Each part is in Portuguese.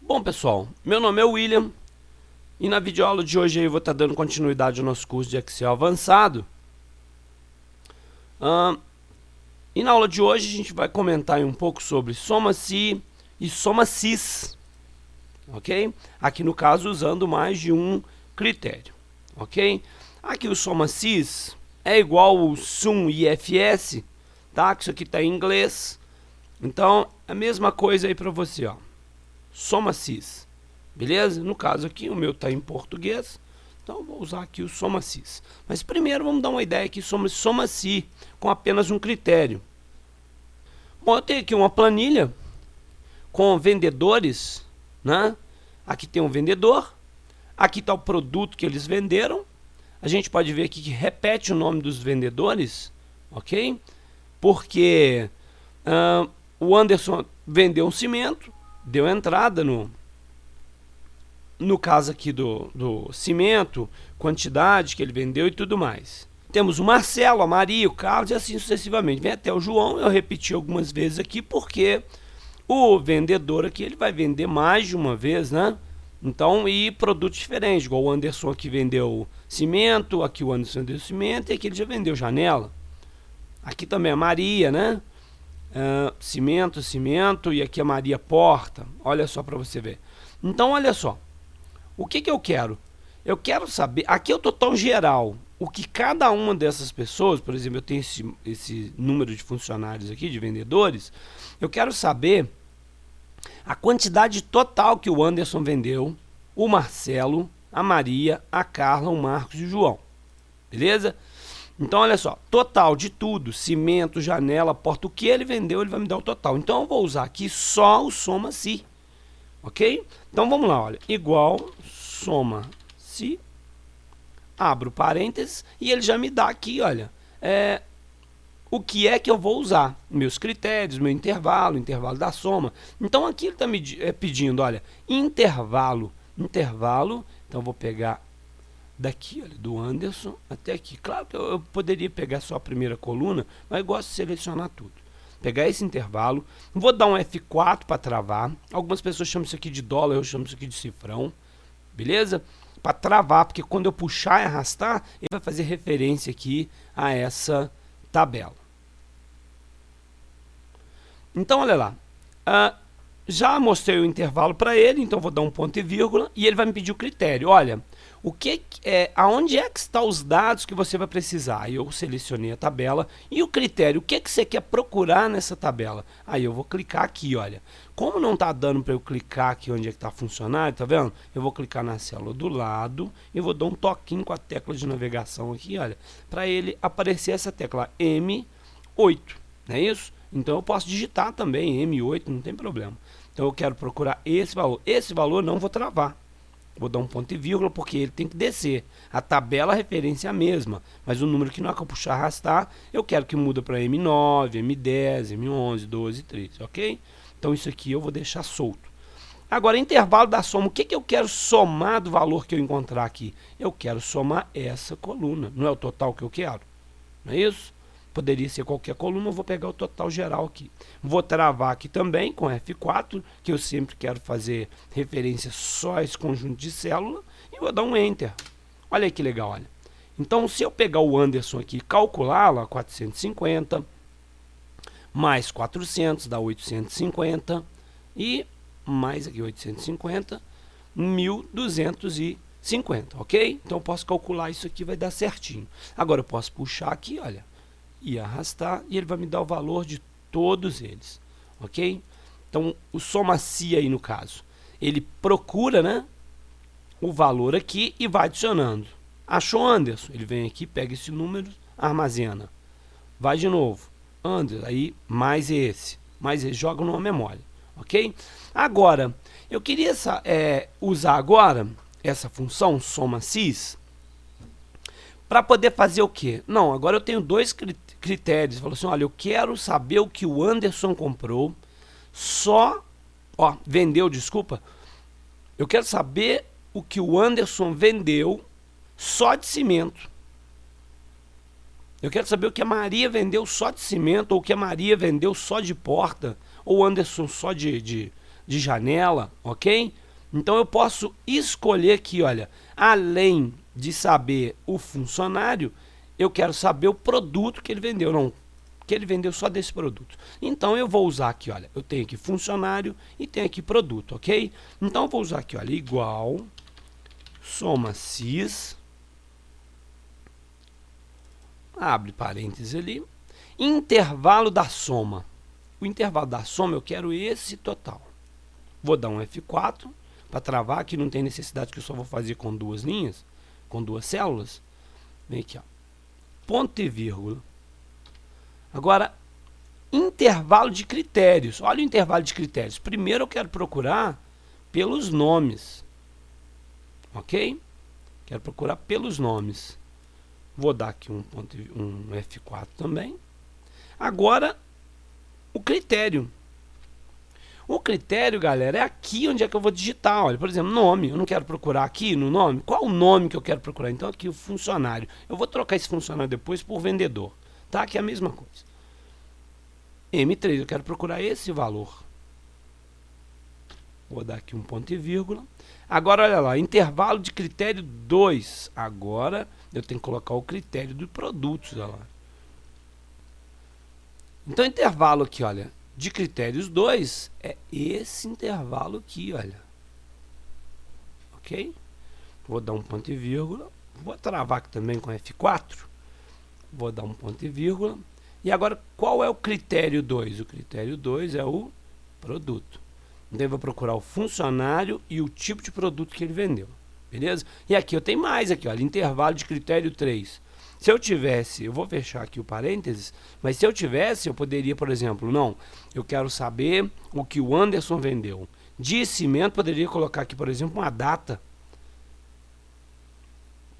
Bom, pessoal, meu nome é William e na videoaula de hoje eu vou estar dando continuidade ao nosso curso de Excel avançado. E na aula de hoje a gente vai comentar um pouco sobre soma-se e soma-sis, ok? Aqui no caso usando mais de um critério, ok? Aqui o soma-sis é igual ao sum IFS, tá? Que isso aqui está em inglês, então é a mesma coisa aí para você, ó. Soma-sis, beleza? No caso aqui o meu está em português, então eu vou usar aqui o soma-sis. Mas primeiro vamos dar uma ideia aqui sobre soma-se com apenas um critério. Bom, eu tenho aqui uma planilha com vendedores, né? Aqui tem um vendedor, aqui está o produto que eles venderam. A gente pode ver aqui que repete o nome dos vendedores, ok? Porque o Anderson vendeu um cimento, deu entrada no caso aqui do cimento, quantidade que ele vendeu e tudo mais. Temos o Marcelo, a Maria, o Carlos e assim sucessivamente. Vem até o João, eu repeti algumas vezes aqui porque o vendedor aqui ele vai vender mais de uma vez, né? Então, e produtos diferentes, igual o Anderson aqui vendeu cimento, aqui o Anderson vendeu cimento e aqui ele já vendeu janela. Aqui também a Maria, né? Cimento, e aqui a Maria porta. Olha só para você ver. Então, olha só. O que eu quero? Eu quero saber, aqui é o total geral, o que cada uma dessas pessoas, por exemplo, eu tenho esse número de funcionários aqui, de vendedores, eu quero saber a quantidade total que o Anderson vendeu, o Marcelo, a Maria, a Carla, o Marcos e o João. Beleza? Então, olha só, total de tudo, cimento, janela, porta, o que ele vendeu, ele vai me dar o total. Então, eu vou usar aqui só o soma-se, ok? Então, vamos lá, olha, igual soma-se, abro parênteses, e ele já me dá aqui, olha, o que é que eu vou usar, meus critérios, meu intervalo, intervalo da soma. Então, aqui ele está me pedindo, olha, intervalo, então eu vou pegar daqui, olha, do Anderson até aqui. Claro que eu poderia pegar só a primeira coluna, mas eu gosto de selecionar tudo. Pegar esse intervalo, vou dar um F4 para travar. Algumas pessoas chamam isso aqui de dólar, eu chamo isso aqui de cifrão, beleza? Para travar, porque quando eu puxar e arrastar, ele vai fazer referência aqui a essa tabela. Então, olha lá. Já mostrei o intervalo para ele, então vou dar um ponto e vírgula e ele vai me pedir o critério. Olha, aonde é que estão os dados que você vai precisar? Aí eu selecionei a tabela e o critério, o que você quer procurar nessa tabela? Aí eu vou clicar aqui, olha. Como não está dando para eu clicar aqui onde é que está funcionário, tá vendo? Eu vou clicar na célula do lado e vou dar um toquinho com a tecla de navegação aqui, olha, para ele aparecer essa tecla M8, não é isso? Então eu posso digitar também M8, não tem problema. Então eu quero procurar esse valor. Esse valor não vou travar. Vou dar um ponto e vírgula porque ele tem que descer. A tabela a referência é a mesma, mas o número que não é que eu puxar arrastar, eu quero que muda para M9, M10, M11, 12, 13, ok? Então isso aqui eu vou deixar solto. Agora, intervalo da soma, o que eu quero somar do valor que eu encontrar aqui? Eu quero somar essa coluna, não é o total que eu quero? Não é isso? Poderia ser qualquer coluna, eu vou pegar o total geral aqui. Vou travar aqui também com F4, que eu sempre quero fazer referência só a esse conjunto de célula, e vou dar um Enter. Olha aí que legal, olha. Então, se eu pegar o Anderson aqui e calcular, lá, 450, mais 400, dá 850, e mais aqui 850, 1.250, ok? Então, eu posso calcular isso aqui, vai dar certinho. Agora, eu posso puxar aqui, olha, e arrastar, e ele vai me dar o valor de todos eles, ok? Então, o soma-se aí no caso, ele procura, né, o valor aqui e vai adicionando. Achou Anderson? Ele vem aqui, pega esse número, armazena. Vai de novo, Anderson, aí mais esse, joga numa memória, ok? Agora, eu queria usar agora essa função soma-sis para poder fazer o quê? Não, agora eu tenho dois critérios. Falou assim, olha, eu quero saber o que o Anderson comprou, vendeu, desculpa. Eu quero saber o que o Anderson vendeu só de cimento. Eu quero saber o que a Maria vendeu só de cimento, ou o que a Maria vendeu só de porta, ou o Anderson só de de janela, ok? Então eu posso escolher aqui, olha, além de saber o funcionário, eu quero saber o produto que ele vendeu, não, que ele vendeu só desse produto. Então eu vou usar aqui, olha, eu tenho aqui funcionário e tenho aqui produto, ok? Então eu vou usar aqui, olha, igual, soma cis, abre parênteses ali, intervalo da soma. O intervalo da soma eu quero esse total. Vou dar um F4 para travar, que não tem necessidade, que eu só vou fazer com duas linhas, com duas células. Vem aqui, ó, ponto e vírgula. Agora, intervalo de critérios. Olha o intervalo de critérios. Primeiro eu quero procurar pelos nomes. Ok? Quero procurar pelos nomes. Vou dar aqui um F4 também. Agora, o critério. O critério, galera, é aqui onde é que eu vou digitar. Olha, por exemplo, nome. Eu não quero procurar aqui no nome. Qual o nome que eu quero procurar? Então, aqui o funcionário. Eu vou trocar esse funcionário depois por vendedor. Tá? Aqui é a mesma coisa. M3, eu quero procurar esse valor. Vou dar aqui um ponto e vírgula. Agora, olha lá, intervalo de critério 2. Agora, eu tenho que colocar o critério do produtos, olha lá. Então, intervalo aqui, olha, de critérios 2 é esse intervalo aqui, olha. Ok? Vou dar um ponto e vírgula. Vou travar aqui também com F4. Vou dar um ponto e vírgula. E agora, qual é o critério 2? O critério 2 é o produto. Então, eu vou procurar o funcionário e o tipo de produto que ele vendeu. Beleza? E aqui eu tenho mais, aqui, olha, intervalo de critério 3. Se eu tivesse, eu vou fechar aqui o parênteses, mas se eu tivesse, eu poderia, por exemplo, não, eu quero saber o que o Anderson vendeu. De cimento, poderia colocar aqui, por exemplo, uma data.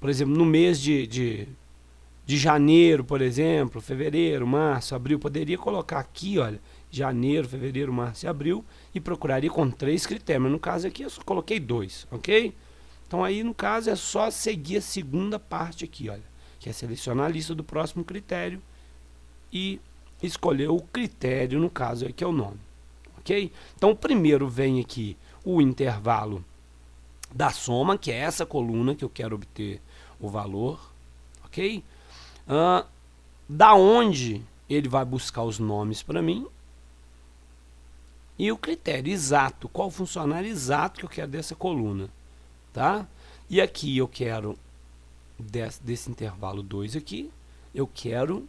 Por exemplo, no mês de janeiro, por exemplo, fevereiro, março, abril, poderia colocar aqui, olha, janeiro, fevereiro, março e abril, e procuraria com 3 critérios, mas no caso aqui eu só coloquei 2, ok? Então aí no caso é só seguir a segunda parte aqui, olha, que é selecionar a lista do próximo critério e escolher o critério, no caso aqui é o nome, ok? Então primeiro vem aqui o intervalo da soma, que é essa coluna que eu quero obter o valor, ok? Da onde ele vai buscar os nomes para mim e o critério exato, qual funcionário exato que eu quero dessa coluna, tá? E aqui eu quero desse intervalo 2 aqui, eu quero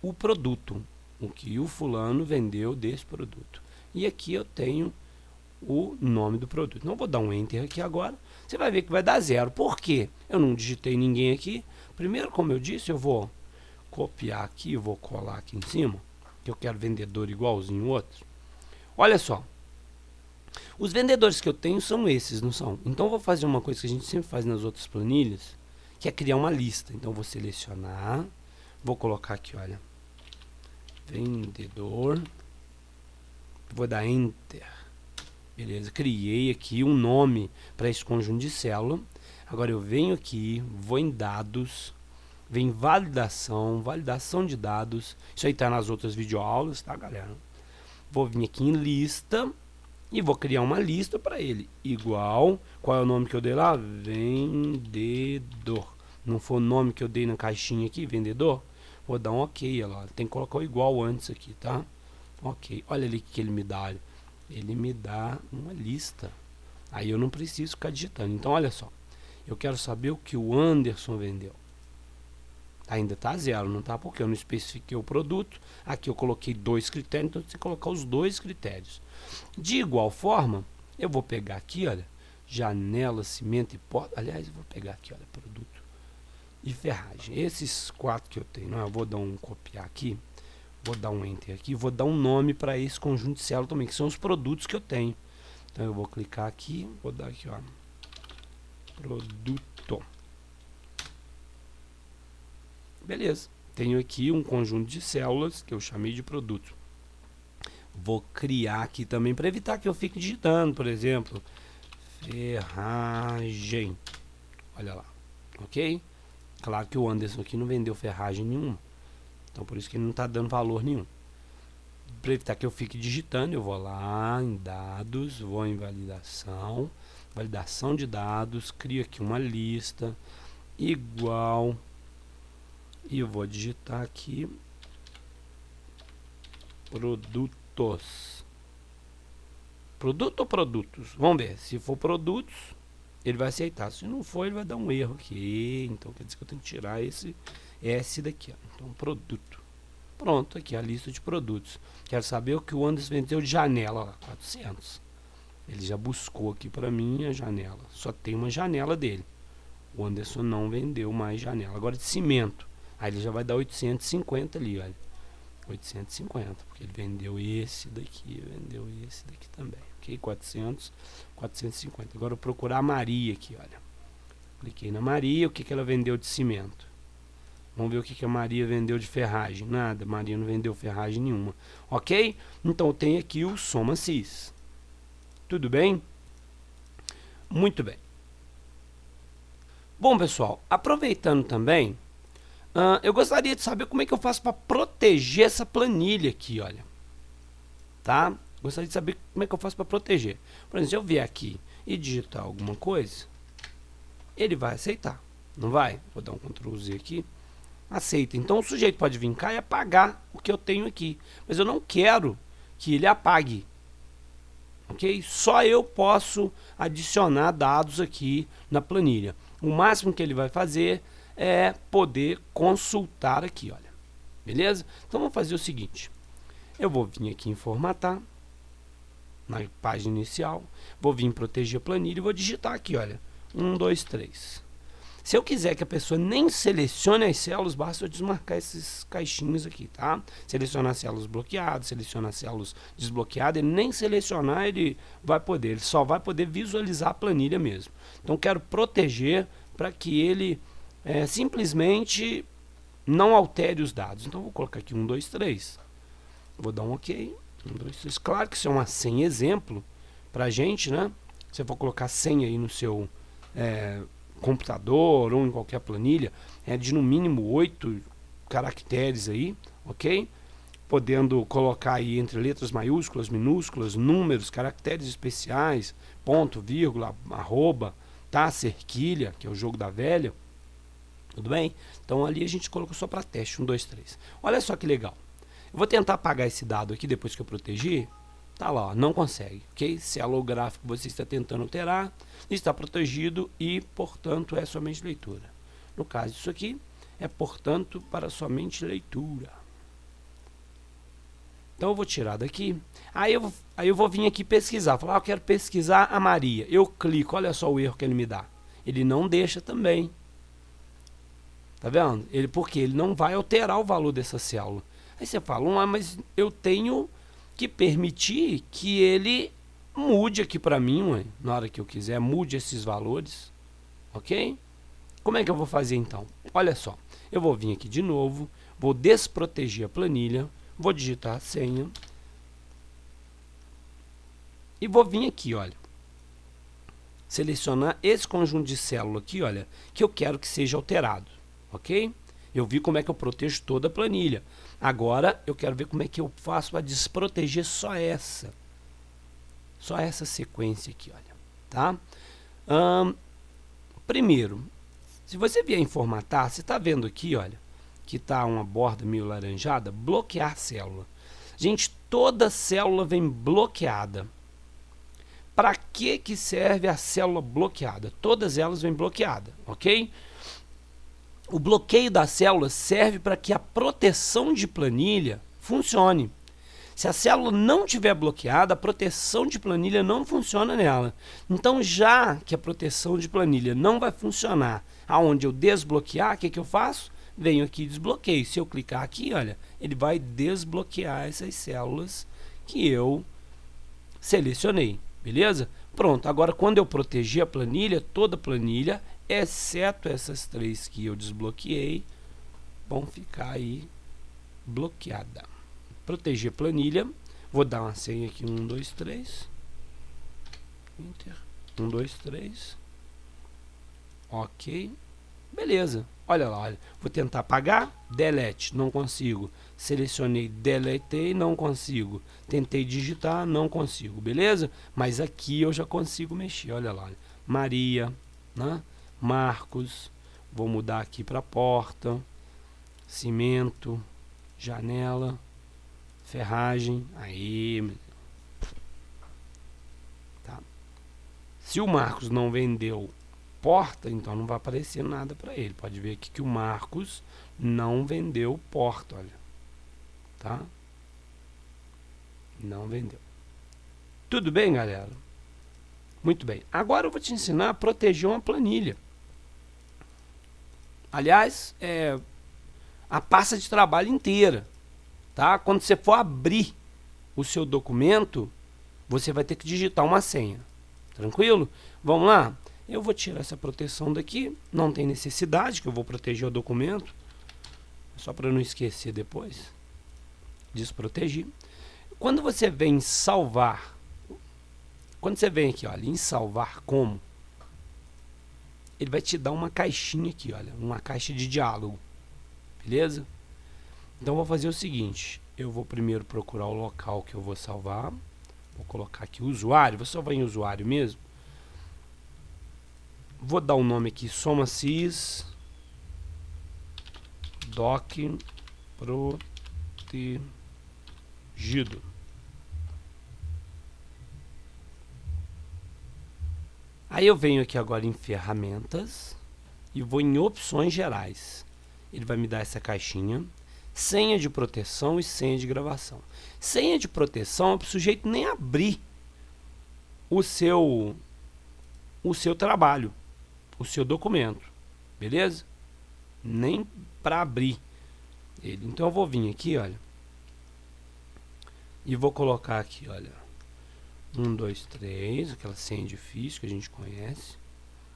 o produto, o que o fulano vendeu desse produto. E aqui eu tenho o nome do produto. Não vou dar um Enter aqui agora, você vai ver que vai dar 0. Por quê? Eu não digitei ninguém aqui. Primeiro, como eu disse, eu vou copiar aqui, vou colar aqui em cima, que eu quero vendedor igualzinho o outro. Olha só, os vendedores que eu tenho são esses, não são? Então, eu vou fazer uma coisa que a gente sempre faz nas outras planilhas, que é criar uma lista. Então, eu vou selecionar, vou colocar aqui, olha, vendedor, vou dar Enter. Beleza, criei aqui um nome para esse conjunto de célula. Agora, eu venho aqui, vou em dados, vem validação, validação de dados. Isso aí está nas outras videoaulas, tá, galera? Vou vir aqui em lista e vou criar uma lista para ele. Igual, qual é o nome que eu dei lá? Vendedor. Não foi o nome que eu dei na caixinha aqui, vendedor? Vou dar um OK, olha lá. Tem que colocar o igual antes aqui, tá? OK. Olha ali o que ele me dá. Olha. Ele me dá uma lista. Aí eu não preciso ficar digitando. Então, olha só. Eu quero saber o que o Anderson vendeu. Ainda está 0, não está? Porque eu não especifiquei o produto. Aqui eu coloquei 2 critérios, então você colocar os 2 critérios. De igual forma, eu vou pegar aqui, olha, janela, cimento e porta. Aliás, eu vou pegar aqui, olha, produto e ferragem. Esses 4 que eu tenho, não, eu vou dar um copiar aqui, vou dar um Enter aqui, vou dar um nome para esse conjunto de célula também, que são os produtos que eu tenho. Então eu vou clicar aqui, vou dar aqui, ó, produto. Beleza, tenho aqui um conjunto de células que eu chamei de produto. Vou criar aqui também para evitar que eu fique digitando, por exemplo, ferragem. Olha lá, ok? Claro que o Anderson aqui não vendeu ferragem nenhuma, então por isso que ele não está dando valor nenhum. para evitar que eu fique digitando, eu vou lá em dados, vou em validação, validação de dados, crio aqui uma lista igual e eu vou digitar aqui produtos. Produto ou produtos? Vamos ver, se for produtos, ele vai aceitar, se não for, ele vai dar um erro aqui, então quer dizer que eu tenho que tirar esse S daqui, ó. Então produto. Pronto, aqui a lista de produtos. Quero saber o que o Anderson vendeu de janela, lá, 400. Ele já buscou aqui para mim a janela. Só tem uma janela dele. O Anderson não vendeu mais janela. Agora de cimento. Aí ele já vai dar 850 ali, olha. 850, porque ele vendeu esse daqui, vendeu esse daqui também. Ok? 400, 450. Agora eu vou procurar a Maria aqui, olha. Cliquei na Maria, o que ela vendeu de cimento? Vamos ver o que a Maria vendeu de ferragem. Nada, Maria não vendeu ferragem nenhuma. Ok? Então eu tenho aqui o soma cis. Tudo bem? Muito bem. Bom, pessoal, aproveitando também, eu gostaria de saber como é que eu faço para proteger essa planilha aqui, olha. Tá? Gostaria de saber como é que eu faço para proteger. Por exemplo, se eu vier aqui e digitar alguma coisa, ele vai aceitar, não vai? Vou dar um Ctrl Z aqui. Aceita. Então o sujeito pode vir cá e apagar o que eu tenho aqui. Mas eu não quero que ele apague. Ok? Só eu posso adicionar dados aqui na planilha. O máximo que ele vai fazer é poder consultar aqui, olha. Beleza? Então vamos fazer o seguinte. Eu vou vir aqui em formatar, na página inicial, vou vir em proteger a planilha e vou digitar aqui, olha, 1, 2, 3. Se eu quiser que a pessoa nem selecione as células, basta eu desmarcar esses caixinhos aqui, tá? Selecionar as células bloqueadas, selecionar as células desbloqueadas, ele nem selecionar ele vai poder, ele só vai poder visualizar a planilha mesmo. Então quero proteger para que ele simplesmente não altere os dados. Então vou colocar aqui 1, 2, 3. Vou dar um OK. 1, 2, 3. Claro que isso é uma senha exemplo para a gente, né? Se você for colocar senha aí no seu computador ou em qualquer planilha, é de no mínimo 8 caracteres aí, ok? Podendo colocar aí entre letras maiúsculas, minúsculas, números, caracteres especiais, ponto, vírgula, arroba, tá? Cerquilha, que é o jogo da velha. Tudo bem? Então ali a gente colocou só para teste, 1, 2, 3. Olha só que legal. Eu vou tentar apagar esse dado aqui depois que eu protegi. Tá lá, ó, não consegue, ok? Célula ou gráfico que você está tentando alterar está protegido e, portanto, é somente leitura. No caso disso aqui, é, portanto, para somente leitura. Então eu vou tirar daqui. Aí eu vou vir aqui pesquisar. Falar, eu quero pesquisar a Maria. Eu clico, olha só o erro que ele me dá. Ele não deixa também. Tá vendo? Porque ele não vai alterar o valor dessa célula. Aí você fala, mas eu tenho que permitir que ele mude aqui para mim, ué, na hora que eu quiser, mude esses valores, ok? Como é que eu vou fazer então? Olha só, eu vou vir aqui de novo, vou desproteger a planilha, vou digitar a senha e vou vir aqui, olha, selecionar esse conjunto de célula aqui, olha, que eu quero que seja alterado, ok? Eu vi como é que eu protejo toda a planilha. Agora, eu quero ver como é que eu faço para desproteger só essa sequência aqui, olha, tá? Primeiro, se você vier em formatar, você está vendo aqui, olha, que está uma borda meio laranjada, bloquear célula. Gente, toda célula vem bloqueada. Para que serve a célula bloqueada? Todas elas vêm bloqueadas, ok? O bloqueio da célula serve para que a proteção de planilha funcione. Se a célula não estiver bloqueada, a proteção de planilha não funciona nela. Então, já que a proteção de planilha não vai funcionar aonde eu desbloquear, o que eu faço? Venho aqui e desbloqueio. Se eu clicar aqui, olha, ele vai desbloquear essas células que eu selecionei, beleza? Pronto, agora quando eu proteger a planilha, toda a planilha, exceto essas 3 que eu desbloqueei, vão ficar aí bloqueada. Proteger planilha, vou dar uma senha aqui, 1, 2, 3, Enter, 1, 2, 3, ok, Beleza, olha lá, olha. Vou tentar apagar, delete, não consigo. Selecionei, deletei, não consigo. Tentei digitar, não consigo, beleza? Mas aqui eu já consigo mexer, olha lá. Olha. Maria, né? Marcos, vou mudar aqui para porta, cimento, janela, ferragem, aí. Tá. Se o Marcos não vendeu porta, então não vai aparecer nada para ele. Pode ver aqui que o Marcos não vendeu porta, olha. Tá? Não vendeu. Tudo bem, galera? Muito bem. Agora eu vou te ensinar a proteger uma planilha. Aliás, a pasta de trabalho inteira. Tá? Quando você for abrir o seu documento, você vai ter que digitar uma senha. Tranquilo? Vamos lá? Eu vou tirar essa proteção daqui. Não tem necessidade, que eu vou proteger o documento. Só para não esquecer depois. Desproteger. Quando você vem em salvar, quando você vem aqui, olha, em salvar como, ele vai te dar uma caixinha aqui, olha, uma caixa de diálogo. Beleza? Então eu vou fazer o seguinte, eu vou primeiro procurar o local que eu vou salvar. Vou colocar aqui usuário, vou salvar em usuário mesmo. Vou dar um nome aqui, SomaSys Doc Protegido. Aí eu venho aqui agora em ferramentas e vou em opções gerais. Ele vai me dar essa caixinha, senha de proteção e senha de gravação. Senha de proteção é para o sujeito nem abrir o seu trabalho, o seu documento, beleza? Nem para abrir ele. Então eu vou vir aqui, olha, e vou colocar aqui, olha, 1, 2, 3, aquela senha difícil que a gente conhece,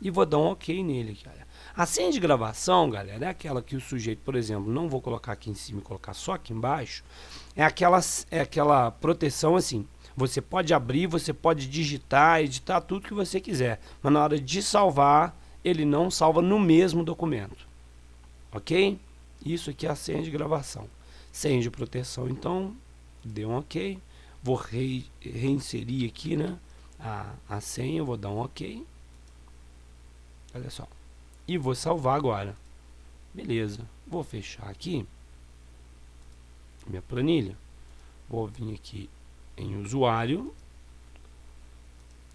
e vou dar um OK nele aqui, olha. A senha de gravação, galera, é aquela que o sujeito, por exemplo, não vou colocar aqui em cima e colocar só aqui embaixo, é aquela proteção assim, você pode abrir, você pode digitar, editar tudo que você quiser, mas na hora de salvar, ele não salva no mesmo documento, ok? Isso aqui é a senha de gravação. Senha de proteção, então, deu um OK. Vou reinserir aqui, né, a senha, vou dar um OK. Olha só. E vou salvar agora. Beleza. Vou fechar aqui minha planilha. Vou vir aqui em usuário.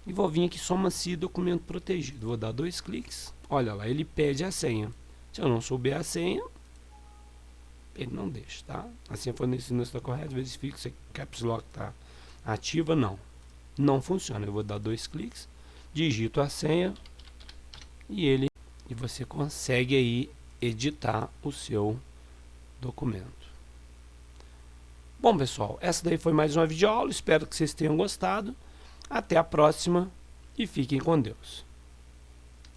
E vou vir aqui SomaSys documento protegido. Vou dar 2 cliques. Olha lá, ele pede a senha. Se eu não souber a senha, ele não deixa, tá? A senha fornecida não está correta. Verifique se a Caps Lock está ativa. Não funciona. Eu vou dar 2 cliques. Digito a senha. E você consegue aí editar o seu documento. Bom, pessoal, essa daí foi mais uma videoaula. Espero que vocês tenham gostado. Até a próxima e fiquem com Deus.